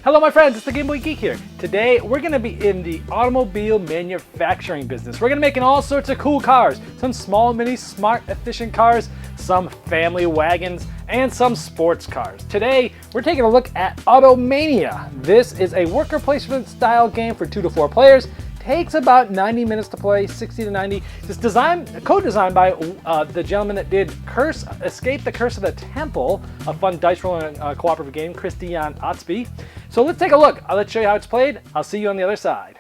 Hello my friends, it's the Game Boy Geek here. Today we're going to be in the automobile manufacturing business. We're going to be making all sorts of cool cars. Some small, mini, smart, efficient cars, some family wagons, and some sports cars. Today we're taking a look at Automania. This is a worker placement style game for 2 to 4 players. Takes about 90 minutes to play, 60 to 90. It's co-designed by the gentleman that did Escape the Curse of the Temple, a fun dice rolling cooperative game, Christian Otzby. So let's take a look. Let's show you how it's played. I'll see you on the other side.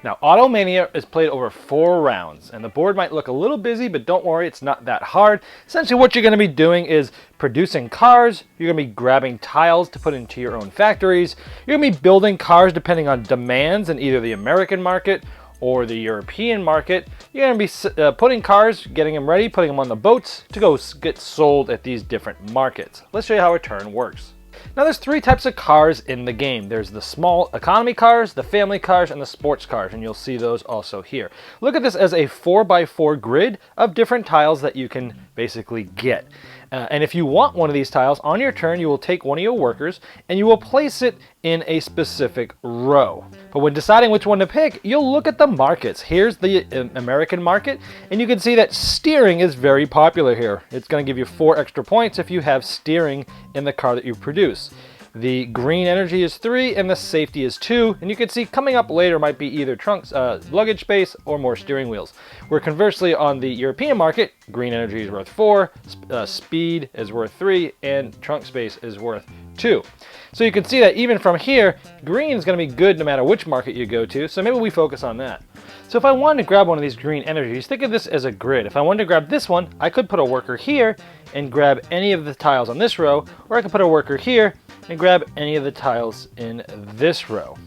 Now, Automania is played over 4 rounds, and the board might look a little busy, but don't worry, it's not that hard. Essentially, what you're going to be doing is producing cars. You're going to be grabbing tiles to put into your own factories. You're going to be building cars depending on demands in either the American market or the European market. You're going to be putting cars, getting them ready, putting them on the boats to go get sold at these different markets. Let's show you how a turn works. Now there's 3 types of cars in the game. There's the small economy cars, the family cars, and the sports cars, and you'll see those also here. Look at this as a 4x4 grid of different tiles that you can basically get. And if you want one of these tiles, on your turn you will take one of your workers and you will place it in a specific row. But when deciding which one to pick, you'll look at the markets. Here's the American market, and you can see that steering is very popular here. It's going to give you 4 extra points if you have steering in the car that you produce. The green energy is 3 and the safety is 2, and you can see coming up later might be either trunks, luggage space, or more steering wheels. Where conversely on the European market, green energy is worth 4, speed is worth 3, and trunk space is worth 2. So you can see that even from here, green is going to be good no matter which market you go to, so maybe we focus on that. So if I wanted to grab one of these green energies, think of this as a grid. If I wanted to grab this one, I could put a worker here and grab any of the tiles on this row, or I could put a worker here and grab any of the tiles in this row.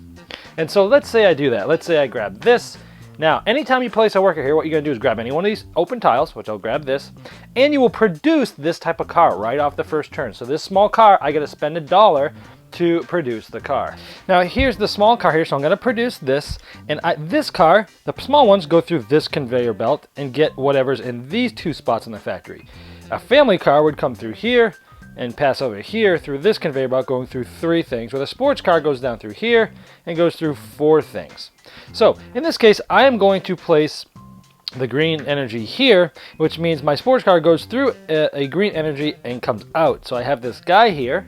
And so let's say I do that. Let's say I grab this. Now, anytime you place a worker here, what you're going to do is grab any one of these open tiles, which I'll grab this, and you will produce this type of car right off the first turn. So this small car, I got to spend $1 to produce the car. Now here's the small car here, so I'm going to produce this, and this car, the small ones go through this conveyor belt and get whatever's in these 2 spots in the factory. A family car would come through here and pass over here through this conveyor belt going through 3 things, where the sports car goes down through here and goes through 4 things. So in this case, I am going to place the green energy here, which means my sports car goes through a green energy and comes out. So I have this guy here,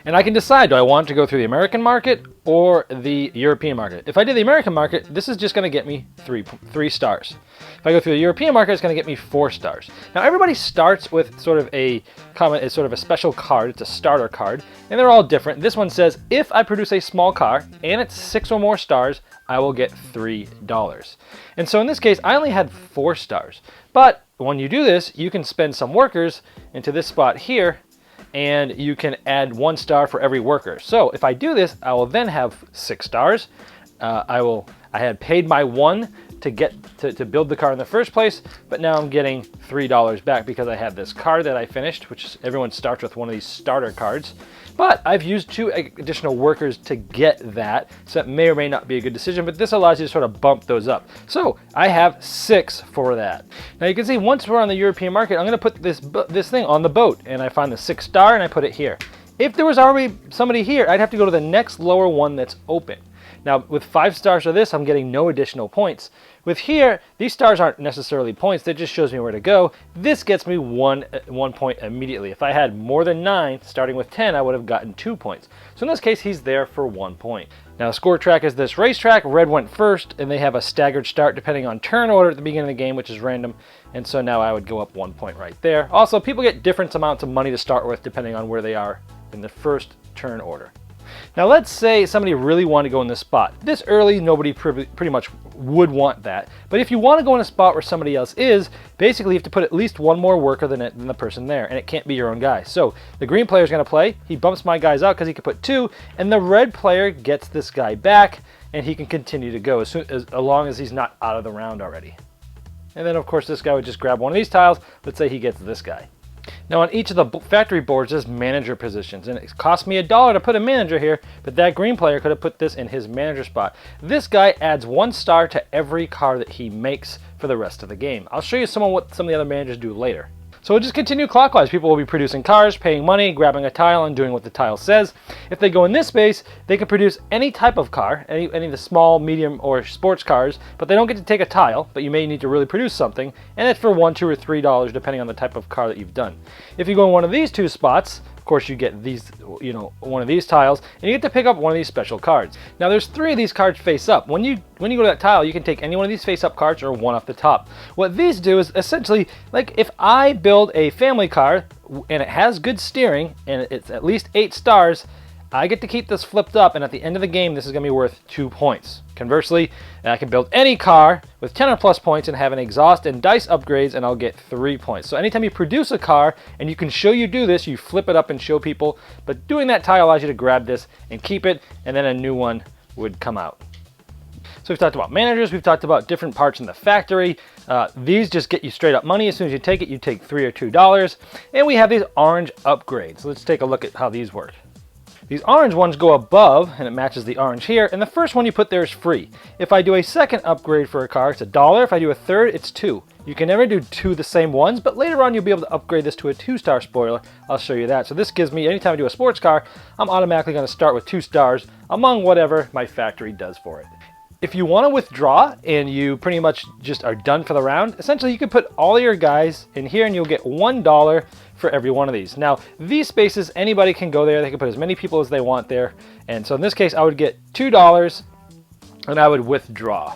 and I can decide, do I want to go through the American market or the European market? If I did the American market, this is just going to get me 3 stars. If I go through the European market, it's going to get me 4 stars. Now everybody starts with sort of a special card. It's a starter card, and they're all different. This one says, if I produce a small car and it's 6 or more stars, I will get $3. And so in this case, I only had 4 stars. But when you do this, you can spend some workers into this spot here, and you can add 1 star for every worker. So if I do this, I will then have 6 stars. I had paid my 1 to build the car in the first place, but now I'm getting $3 back because I have this card that I finished, which everyone starts with one of these starter cards. But I've used 2 additional workers to get that, so that may or may not be a good decision, but this allows you to sort of bump those up. So I have 6 for that. Now you can see once we're on the European market, I'm going to put this thing on the boat, and I find the 6 star and I put it here. If there was already somebody here, I'd have to go to the next lower one that's open. Now with 5 stars of this, I'm getting no additional points. With here, these stars aren't necessarily points, that just shows me where to go. This gets me 1 point immediately. If I had more than 9, starting with 10, I would have gotten 2 points. So in this case, he's there for 1 point. Now the score track is this racetrack. Red went first, and they have a staggered start depending on turn order at the beginning of the game, which is random. And so now I would go up 1 point right there. Also, people get different amounts of money to start with depending on where they are in the first turn order. Now let's say somebody really wanted to go in this spot. This early, nobody pretty much would want that. But if you want to go in a spot where somebody else is, basically you have to put at least 1 more worker than the person there, and it can't be your own guy. So the green player is going to play. He bumps my guys out because he can put 2, and the red player gets this guy back, and he can continue to go as long as he's not out of the round already. And then of course this guy would just grab one of these tiles. Let's say he gets this guy. Now on each of the factory boards there's manager positions, and it cost me $1 to put a manager here, but that green player could have put this in his manager spot. This guy adds 1 star to every car that he makes for the rest of the game. I'll show you what some of the other managers do later. So we'll just continue clockwise. People will be producing cars, paying money, grabbing a tile, and doing what the tile says. If they go in this space, they can produce any type of car, any of the small, medium, or sports cars, but they don't get to take a tile, but you may need to really produce something, and it's for $1, $2, or $3, depending on the type of car that you've done. If you go in one of these 2 spots, of course you get these, one of these tiles, and you get to pick up one of these special cards. Now there's 3 of these cards face up. When you go to that tile, you can take any one of these face up cards or one off the top. What these do is essentially, like if I build a family car and it has good steering and it's at least 8 stars, I get to keep this flipped up, and at the end of the game this is going to be worth 2 points. Conversely, I can build any car with 10 or plus points and have an exhaust and dice upgrades, and I'll get 3 points. So anytime you produce a car and you can show you do this, you flip it up and show people, but doing that tile allows you to grab this and keep it, and then a new one would come out. So we've talked about managers, we've talked about different parts in the factory. These just get you straight up money. As soon as you take it, you take $3 or $2. And we have these orange upgrades. Let's take a look at how these work. These orange ones go above, and it matches the orange here, and the first one you put there is free. If I do a second upgrade for a car, it's $1. If I do a third, it's $2. You can never do 2 the same ones, but later on you'll be able to upgrade this to a 2-star spoiler. I'll show you that. So this gives me, anytime I do a sports car, I'm automatically going to start with 2 stars among whatever my factory does for it. If you want to withdraw and you pretty much just are done for the round, essentially you can put all of your guys in here and you'll get $1 for every one of these. Now, these spaces, anybody can go there. They can put as many people as they want there. And so in this case, I would get $2 and I would withdraw.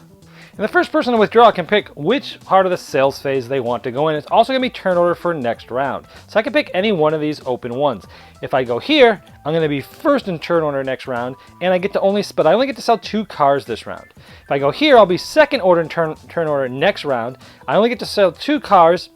And the first person to withdraw can pick which part of the sales phase they want to go in. It's also going to be turn order for next round. So I can pick any one of these open ones. If I go here, I'm going to be first in turn order next round, and I only get to sell 2 cars this round. If I go here, I'll be second order in turn order next round. I only get to sell 2 cars,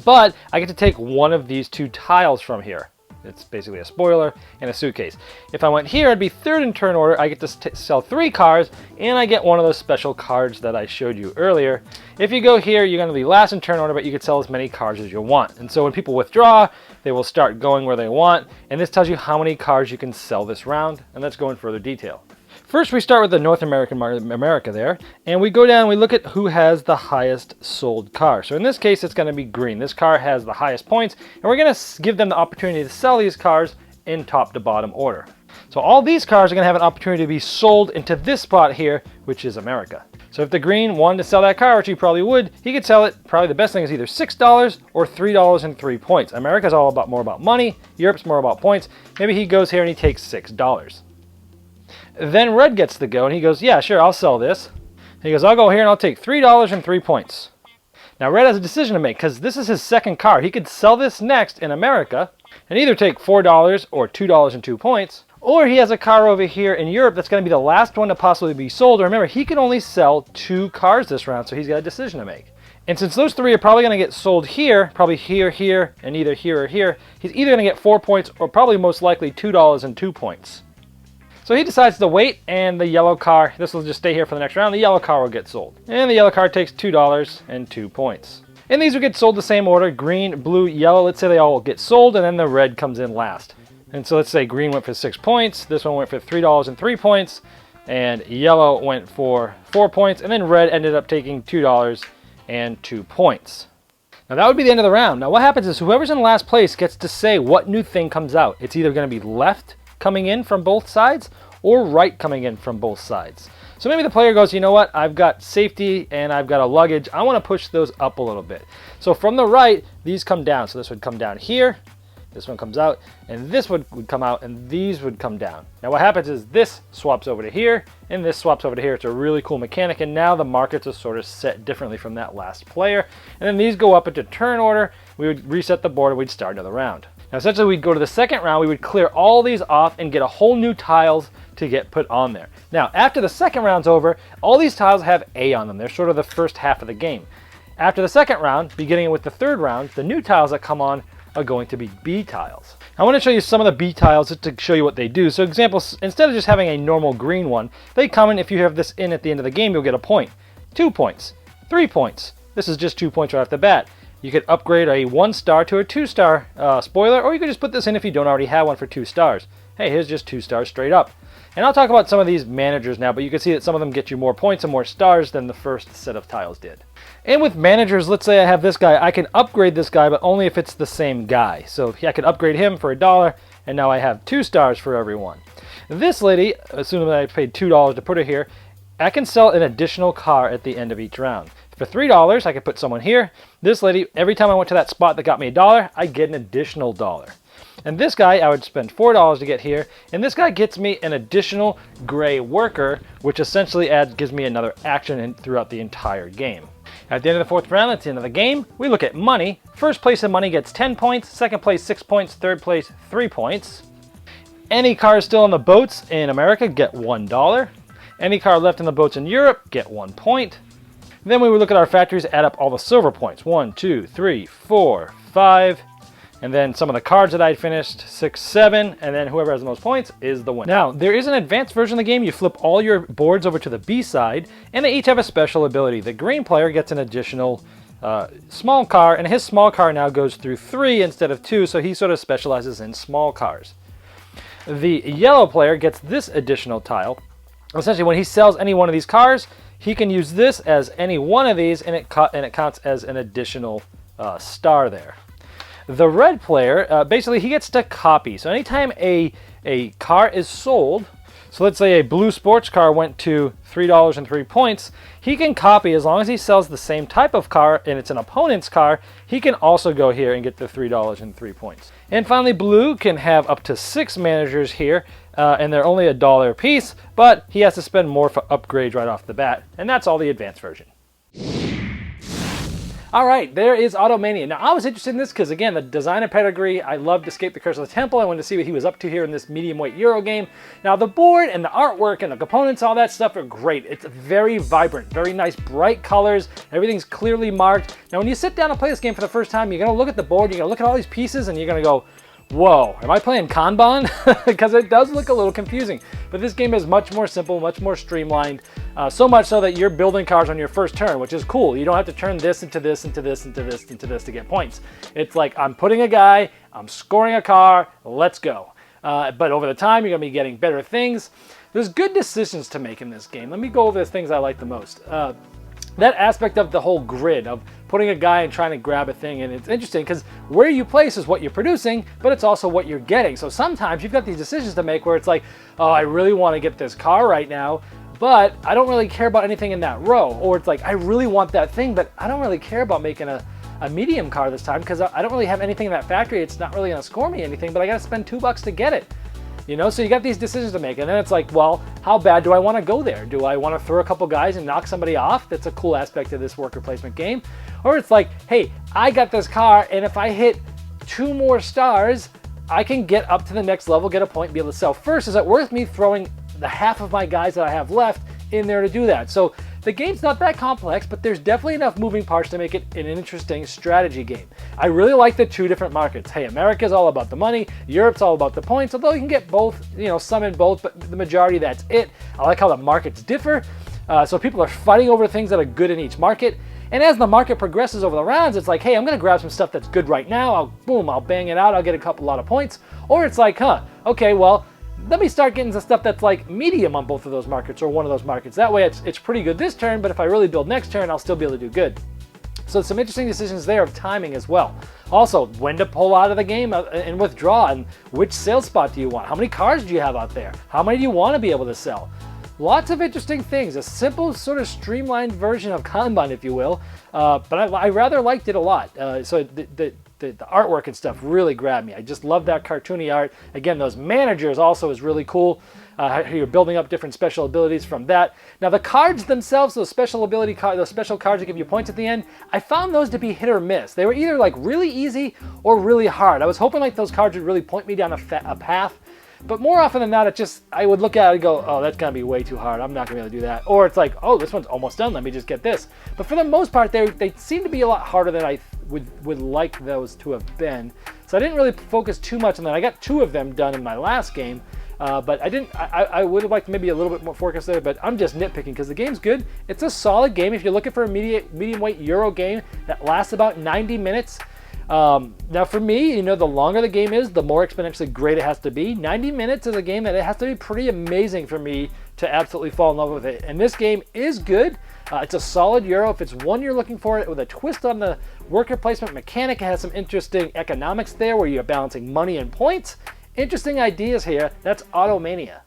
but I get to take one of these 2 tiles from here. It's basically a spoiler and a suitcase. If I went here, I'd be third in turn order. I get to sell 3 cars, and I get one of those special cards that I showed you earlier. If you go here, you're going to be last in turn order, but you can sell as many cars as you want. And so when people withdraw, they will start going where they want, and this tells you how many cars you can sell this round, and let's go in further detail. First, we start with the North America there, and we go down, we look at who has the highest sold car. So in this case, it's going to be green. This car has the highest points, and we're going to give them the opportunity to sell these cars in top to bottom order. So all these cars are going to have an opportunity to be sold into this spot here, which is America. So if the green wanted to sell that car, which he probably would, he could sell it. Probably the best thing is either $6 or $3 and 3 points. America's all more about money. Europe's more about points. Maybe he goes here and he takes $6. Then red gets to go, and he goes, yeah, sure, I'll sell this. And he goes, I'll go here and I'll take $3 and 3 points. Now red has a decision to make, because this is his second car. He could sell this next in America and either take $4 or $2 and 2 points, or he has a car over here in Europe that's going to be the last one to possibly be sold. Remember, he can only sell 2 cars this round, so he's got a decision to make. And since those 3 are probably going to get sold here, probably here, here, and either here or here, he's either going to get 4 points or probably most likely $2 and 2 points. So he decides to wait, and the yellow car, this will just stay here for the next round, the yellow car will get sold. And the yellow car takes $2 and 2 points. And these will get sold the same order, green, blue, yellow. Let's say they all get sold, and then the red comes in last. And so let's say green went for 6 points, this one went for $3 and 3 points, and yellow went for 4 points, and then red ended up taking $2 and 2 points. Now that would be the end of the round. Now what happens is whoever's in last place gets to say what new thing comes out. It's either going to be left coming in from both sides or right coming in from both sides. So maybe the player goes, you know what, I've got safety and I've got a luggage. I want to push those up a little bit. So from the right, these come down. So this would come down here, this one comes out, and this would come out, and these would come down. Now what happens is this swaps over to here, and this swaps over to here. It's a really cool mechanic, and now the markets are sort of set differently from that last player. And then these go up into turn order. We would reset the board and we'd start another round. Now essentially we'd go to the second round, we would clear all these off and get a whole new tiles to get put on there. Now after the second round's over, all these tiles have A on them. They're sort of the first half of the game. After the second round, beginning with the third round, the new tiles that come on are going to be B tiles. I want to show you some of the B tiles just to show you what they do. So example, instead of just having a normal green one, they come in, if you have this in at the end of the game, you'll get a point, 2 points, 3 points. This is just 2 points right off the bat. You could upgrade a 1-star to a 2-star spoiler, or you could just put this in if you don't already have one for 2 stars. Hey, here's just 2 stars straight up. And I'll talk about some of these managers now, but you can see that some of them get you more points and more stars than the first set of tiles did. And with managers, let's say I have this guy, I can upgrade this guy, but only if it's the same guy. So I could upgrade him for $1, and now I have 2 stars for everyone. This lady, assuming that I paid $2 to put her here, I can sell an additional car at the end of each round. For $3, I could put someone here. This lady, every time I went to that spot that got me $1, I get an additional $1. And this guy, I would spend $4 to get here, and this guy gets me an additional gray worker, which essentially gives me another action throughout the entire game. At the end of the 4th round, at the end of the game, we look at money. First place in money gets 10 points, second place 6 points, third place 3 points. Any cars still on the boats in America get $1. Any car left in the boats in Europe get 1 point. Then we would look at our factories, add up all the silver points. 1, 2, 3, 4, 5. And then some of the cards that I finished, 6, 7, and then whoever has the most points is the winner. Now, there is an advanced version of the game. You flip all your boards over to the B side, and they each have a special ability. The green player gets an additional small car, and his small car now goes through 3 instead of 2, so he sort of specializes in small cars. The yellow player gets this additional tile. Essentially, when he sells any one of these cars, he can use this as any one of these, and it counts as an additional star there. The red player, basically he gets to copy. So anytime a car is sold, so let's say a blue sports car went to $3.03, he can copy as long as he sells the same type of car and it's an opponent's car, he can also go here and get the $3.03. And finally, blue can have up to 6 managers here, and they're only $1 a piece, but he has to spend more for upgrades right off the bat, and that's all the advanced version. All right, there is Automania. Now, I was interested in this because, again, the designer pedigree, I loved Escape the Curse of the Temple. I wanted to see what he was up to here in this medium-weight Euro game. Now, the board and the artwork and the components, all that stuff are great. It's very vibrant, very nice, bright colors. Everything's clearly marked. Now, when you sit down and play this game for the first time, you're going to look at the board, you're going to look at all these pieces, and you're going to go, whoa, am I playing Kanban? Because it does look a little confusing. But this game is much more simple, much more streamlined. So much so that you're building cars on your first turn, which is cool. You don't have to turn this into this, into this, into this, into this to get points. It's like, I'm putting a guy, I'm scoring a car, let's go. But over the time, you're going to be getting better things. There's good decisions to make in this game. Let me go over the things I like the most. That aspect of the whole grid of putting a guy and trying to grab a thing, and it's interesting because where you place is what you're producing, but it's also what you're getting. So sometimes you've got these decisions to make where it's like, oh, I really want to get this car right now, but I don't really care about anything in that row. Or it's like, I really want that thing, but I don't really care about making a medium car this time because I don't really have anything in that factory. It's not really going to score me anything, but I got to spend $2 to get it. You know, so you got these decisions to make, and then it's like, well, how bad do I want to go there? Do I want to throw a couple guys and knock somebody off? That's a cool aspect of this worker placement game. Or it's like, hey, I got this car, and if I hit 2 more stars, I can get up to the next level, get a point, and be able to sell first. Is it worth me throwing the half of my guys that I have left in there to do that? So the game's not that complex, but there's definitely enough moving parts to make it an interesting strategy game. I really like the 2 different markets. Hey, America's all about the money, Europe's all about the points, although you can get both, you know, some in both, but the majority, that's it. I like how the markets differ, so people are fighting over things that are good in each market. And as the market progresses over the rounds, it's like, hey, I'm going to grab some stuff that's good right now. I'll bang it out. I'll get a lot of points. Or it's like, okay, well, let me start getting some stuff that's like medium on both of those markets or one of those markets. That way it's pretty good this turn, but if I really build next turn, I'll still be able to do good. So some interesting decisions there of timing as well. Also, when to pull out of the game and withdraw, and which sales spot do you want? How many cars do you have out there? How many do you want to be able to sell? Lots of interesting things. A simple, sort of streamlined version of Kanban, if you will. But I rather liked it a lot. So the artwork and stuff really grabbed me. I just love that cartoony art. Again, those managers also is really cool. You're building up different special abilities from that. Now the cards themselves, those special ability cards, those special cards that give you points at the end, I found those to be hit or miss. They were either like really easy or really hard. I was hoping like those cards would really point me down a path. But more often than not, I would look at it and go, oh, that's going to be way too hard. I'm not going to be able to do that. Or it's like, oh, this one's almost done. Let me just get this. But for the most part, they seem to be a lot harder than I would like those to have been. So I didn't really focus too much on that. I got 2 of them done in my last game. But I would have liked maybe a little bit more focus there, but I'm just nitpicking because the game's good. It's a solid game if you're looking for a medium weight Euro game that lasts about 90 minutes. Now for me, the longer the game is, the more exponentially great it has to be. 90 minutes is a game that it has to be pretty amazing for me to absolutely fall in love with it. And this game is good. It's a solid Euro. If it's one you're looking for, it with a twist on the worker placement mechanic, it has some interesting economics there where you're balancing money and points. Interesting ideas here. That's Automania.